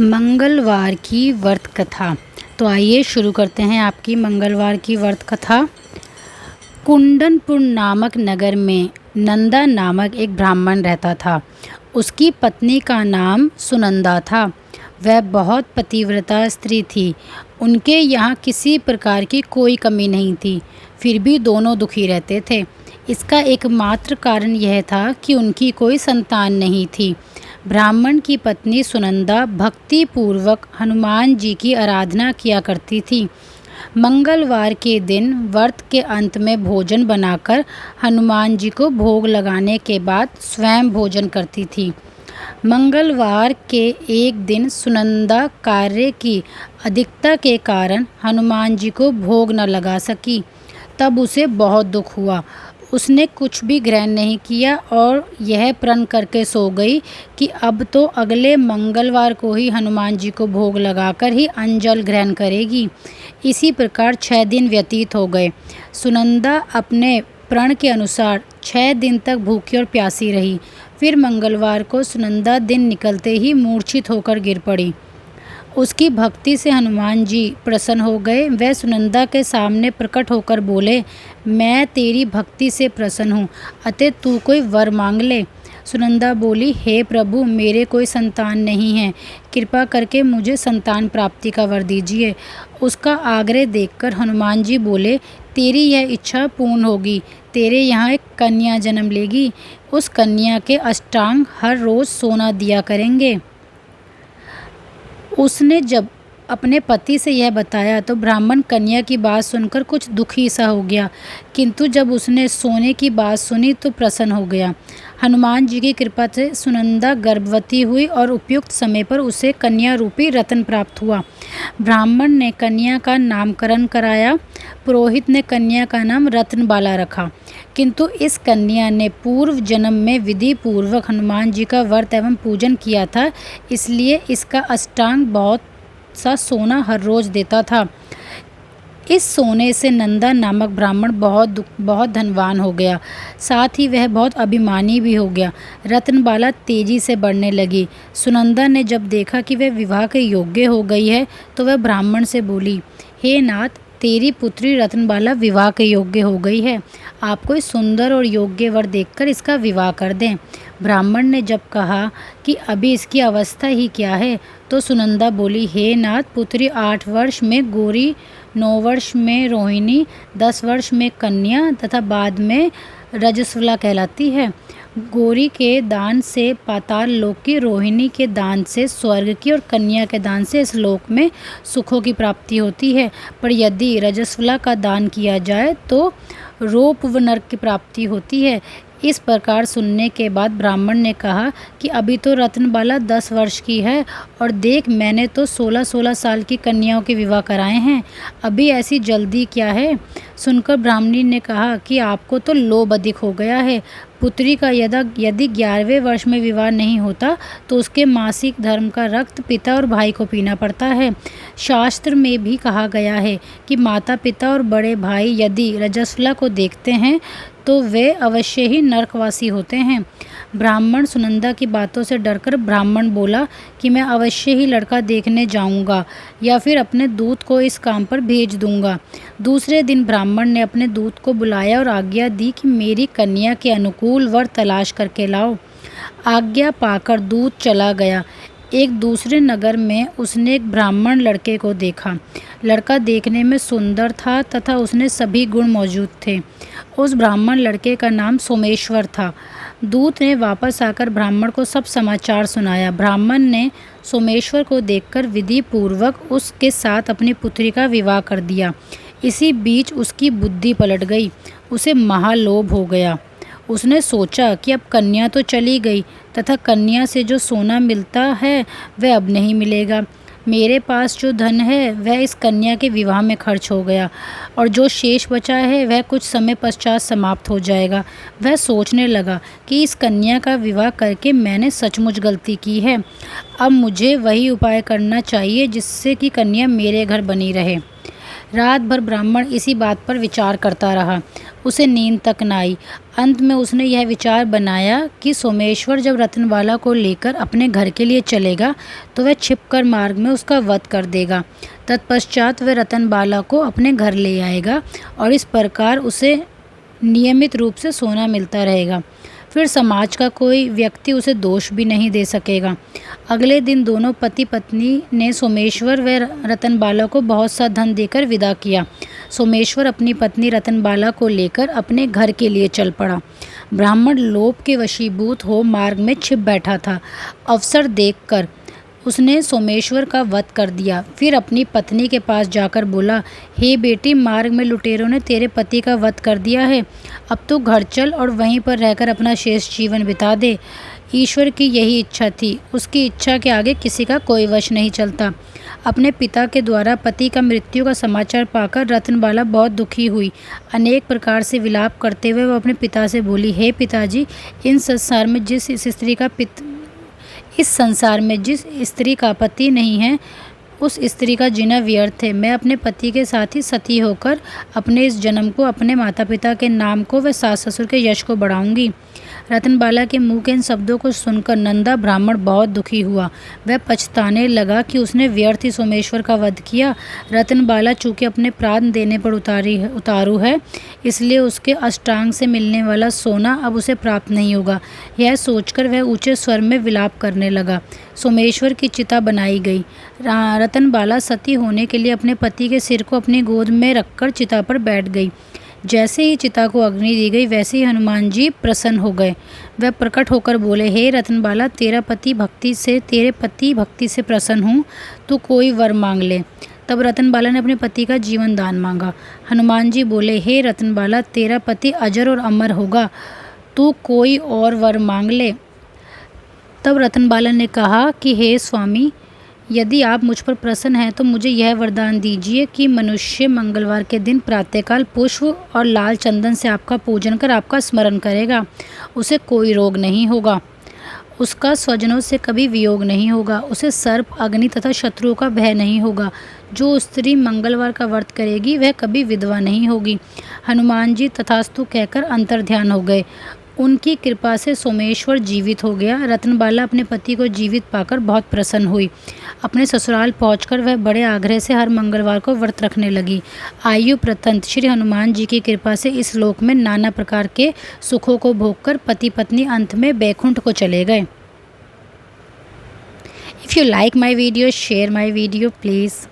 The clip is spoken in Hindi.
मंगलवार की व्रत कथा। तो आइए शुरू करते हैं आपकी मंगलवार की व्रत कथा। कुंदनपुर नामक नगर में नंदा नामक एक ब्राह्मण रहता था। उसकी पत्नी का नाम सुनंदा था। वह बहुत पतिव्रता स्त्री थी। उनके यहाँ किसी प्रकार की कोई कमी नहीं थी। फिर भी दोनों दुखी रहते थे। इसका एकमात्र कारण यह था कि उनकी कोई संतान नहीं थी। ब्राह्मण की पत्नी सुनंदा भक्ति पूर्वक हनुमान जी की आराधना किया करती थी। मंगलवार के दिन व्रत के अंत में भोजन बनाकर हनुमान जी को भोग लगाने के बाद स्वयं भोजन करती थी। मंगलवार के एक दिन सुनंदा कार्य की अधिकता के कारण हनुमान जी को भोग न लगा सकी। तब उसे बहुत दुख हुआ। उसने कुछ भी ग्रहण नहीं किया और यह प्रण करके सो गई कि अब तो अगले मंगलवार को ही हनुमान जी को भोग लगाकर ही अन्न जल ग्रहण करेगी। इसी प्रकार 6 दिन व्यतीत हो गए। सुनंदा अपने प्रण के अनुसार 6 दिन तक भूखी और प्यासी रही। फिर मंगलवार को सुनंदा दिन निकलते ही मूर्छित होकर गिर पड़ी। उसकी भक्ति से हनुमान जी प्रसन्न हो गए। वह सुनंदा के सामने प्रकट होकर बोले, मैं तेरी भक्ति से प्रसन्न हूँ, अतः तू कोई वर मांग ले। सुनंदा बोली, हे प्रभु, मेरे कोई संतान नहीं है, कृपा करके मुझे संतान प्राप्ति का वर दीजिए। उसका आग्रह देखकर हनुमान जी बोले, तेरी यह इच्छा पूर्ण होगी। तेरे यहाँ एक कन्या जन्म लेगी। उस कन्या के अष्टांग हर रोज़ सोना दिया करेंगे। उसने जब अपने पति से यह बताया तो ब्राह्मण कन्या की बात सुनकर कुछ दुखी सा हो गया, किंतु जब उसने सोने की बात सुनी तो प्रसन्न हो गया। हनुमान जी की कृपा से सुनंदा गर्भवती हुई और उपयुक्त समय पर उसे कन्या रूपी रत्न प्राप्त हुआ। ब्राह्मण ने कन्या का नामकरण कराया। पुरोहित ने कन्या का नाम रत्नबाला रखा। किंतु इस कन्या ने पूर्व जन्म में विधि पूर्वक हनुमान जी का व्रत एवं पूजन किया था, इसलिए इसका अष्टांग बहुत सा सोना हर रोज देता था। इस सोने से नंदा नामक ब्राह्मण बहुत धनवान हो गया। साथ ही वह बहुत अभिमानी भी हो गया। रत्नबाला तेजी से बढ़ने लगी। सुनंदा ने जब देखा कि वह विवाह के योग्य हो गई है तो वह ब्राह्मण से बोली, हे नाथ, तेरी पुत्री रत्नबाला विवाह के योग्य हो गई है। आप कोई सुंदर और योग्य वर देखकर इसका विवाह कर दें। ब्राह्मण ने जब कहा कि अभी इसकी अवस्था ही क्या है, तो सुनंदा बोली, हे नाथ, पुत्री 8 वर्ष में गौरी, 9 वर्ष में रोहिणी, 10 वर्ष में कन्या तथा बाद में रजस्वला कहलाती है। गौरी के दान से पाताल लोक की, रोहिणी के दान से स्वर्ग की और कन्या के दान से इस लोक में सुखों की प्राप्ति होती है। पर यदि रजस्वला का दान किया जाए तो रोप व नरक की प्राप्ति होती है। इस प्रकार सुनने के बाद ब्राह्मण ने कहा कि अभी तो रत्नबाला 10 वर्ष की है और देख, मैंने तो 16-16 साल की कन्याओं के विवाह कराए हैं, अभी ऐसी जल्दी क्या है। सुनकर ब्राह्मणी ने कहा कि आपको तो लोभ अधिक हो गया है। पुत्री का यदि 11वें वर्ष में विवाह नहीं होता तो उसके मासिक धर्म का रक्त पिता और भाई को पीना पड़ता है। शास्त्र में भी कहा गया है कि माता पिता और बड़े भाई यदि रजस्वला को देखते हैं तो वे अवश्य ही नरकवासी होते हैं। ब्राह्मण सुनंदा की बातों से डरकर ब्राह्मण बोला कि मैं अवश्य ही लड़का देखने जाऊंगा या फिर अपने दूत को इस काम पर भेज दूंगा। दूसरे दिन ब्राह्मण ने अपने दूत को बुलाया और आज्ञा दी कि मेरी कन्या के अनुकूल वर तलाश करके लाओ। आज्ञा पाकर दूत चला गया। एक दूसरे नगर में उसने एक ब्राह्मण लड़के को देखा। लड़का देखने में सुंदर था तथा उसने सभी गुण मौजूद थे। उस ब्राह्मण लड़के का नाम सोमेश्वर था। दूत ने वापस आकर ब्राह्मण को सब समाचार सुनाया। ब्राह्मण ने सोमेश्वर को देखकर विधि पूर्वक उसके साथ अपनी पुत्री का विवाह कर दिया। इसी बीच उसकी बुद्धि पलट गई। उसे महालोभ हो गया। उसने सोचा कि अब कन्या तो चली गई तथा कन्या से जो सोना मिलता है वह अब नहीं मिलेगा। मेरे पास जो धन है वह इस कन्या के विवाह में खर्च हो गया और जो शेष बचा है वह कुछ समय पश्चात समाप्त हो जाएगा। वह सोचने लगा कि इस कन्या का विवाह करके मैंने सचमुच गलती की है। अब मुझे वही उपाय करना चाहिए जिससे कि कन्या मेरे घर बनी रहे। रात भर ब्राह्मण इसी बात पर विचार करता रहा। उसे नींद तक न आई। अंत में उसने यह विचार बनाया कि सोमेश्वर जब रतनबाला को लेकर अपने घर के लिए चलेगा तो वह छिपकर मार्ग में उसका वध कर देगा। तत्पश्चात वह रतनबाला को अपने घर ले आएगा और इस प्रकार उसे नियमित रूप से सोना मिलता रहेगा। फिर समाज का कोई व्यक्ति उसे दोष भी नहीं दे सकेगा। अगले दिन दोनों पति पत्नी ने सोमेश्वर व रतनबाला को बहुत सा धन देकर विदा किया। सोमेश्वर अपनी पत्नी रतनबाला को लेकर अपने घर के लिए चल पड़ा। ब्राह्मण लोभ के वशीभूत हो मार्ग में छिप बैठा था। अवसर देखकर उसने सोमेश्वर का वध कर दिया। फिर अपनी पत्नी के पास जाकर बोला, हे बेटी, मार्ग में लुटेरों ने तेरे पति का वध कर दिया है। अब तो घर चल और वहीं पर रहकर अपना शेष जीवन बिता दे। ईश्वर की यही इच्छा थी। उसकी इच्छा के आगे किसी का कोई वश नहीं चलता। अपने पिता के द्वारा पति का मृत्यु का समाचार पाकर रतनबाला बहुत दुखी हुई। अनेक प्रकार से विलाप करते हुए वह अपने पिता से बोली, हे पिताजी, इस संसार में जिस स्त्री का पति नहीं है उस स्त्री का जीना व्यर्थ है। मैं अपने पति के साथ ही सती होकर अपने इस जन्म को, अपने माता पिता के नाम को व सास ससुर के यश को बढ़ाऊंगी। रतनबाला के मुंह के इन शब्दों को सुनकर नंदा ब्राह्मण बहुत दुखी हुआ। वह पछताने लगा कि उसने व्यर्थ ही सोमेश्वर का वध किया। रतनबाला चूँकि अपने प्राण देने पर उतारू है, इसलिए उसके अष्टांग से मिलने वाला सोना अब उसे प्राप्त नहीं होगा। यह सोचकर वह ऊंचे स्वर में विलाप करने लगा। सोमेश्वर की चिता बनाई गई। रतनबाला सती होने के लिए अपने पति के सिर को अपनी गोद में रखकर चिता पर बैठ गई। जैसे ही चिता को अग्नि दी गई वैसे ही हनुमान जी प्रसन्न हो गए। वह प्रकट होकर बोले, हे रतनबाला, तेरे पति भक्ति से प्रसन्न हूँ, तू कोई वर मांग ले। तब रतनबाला ने अपने पति का जीवन दान मांगा। हनुमान जी बोले, हे रतनबाला, तेरा पति अजर और अमर होगा, तू कोई और वर मांग ले। तब रतनबाला ने कहा कि हे स्वामी, यदि आप मुझ पर प्रसन्न हैं तो मुझे यह वरदान दीजिए कि मनुष्य मंगलवार के दिन प्रातःकाल पुष्प और लाल चंदन से आपका पूजन कर आपका स्मरण करेगा, उसे कोई रोग नहीं होगा, उसका स्वजनों से कभी वियोग नहीं होगा, उसे सर्प, अग्नि तथा शत्रुओं का भय नहीं होगा। जो स्त्री मंगलवार का व्रत करेगी वह कभी विधवा नहीं होगी। हनुमान जी तथास्तु कहकर अंतर्ध्यान हो गए। उनकी कृपा से सोमेश्वर जीवित हो गया। रतनबाला अपने पति को जीवित पाकर बहुत प्रसन्न हुई। अपने ससुराल पहुंचकर वह बड़े आग्रह से हर मंगलवार को व्रत रखने लगी। आयु प्रतंत श्री हनुमान जी की कृपा से इस लोक में नाना प्रकार के सुखों को भोगकर पति पत्नी अंत में बैकुंठ को चले गए। If you like my video, share my video please.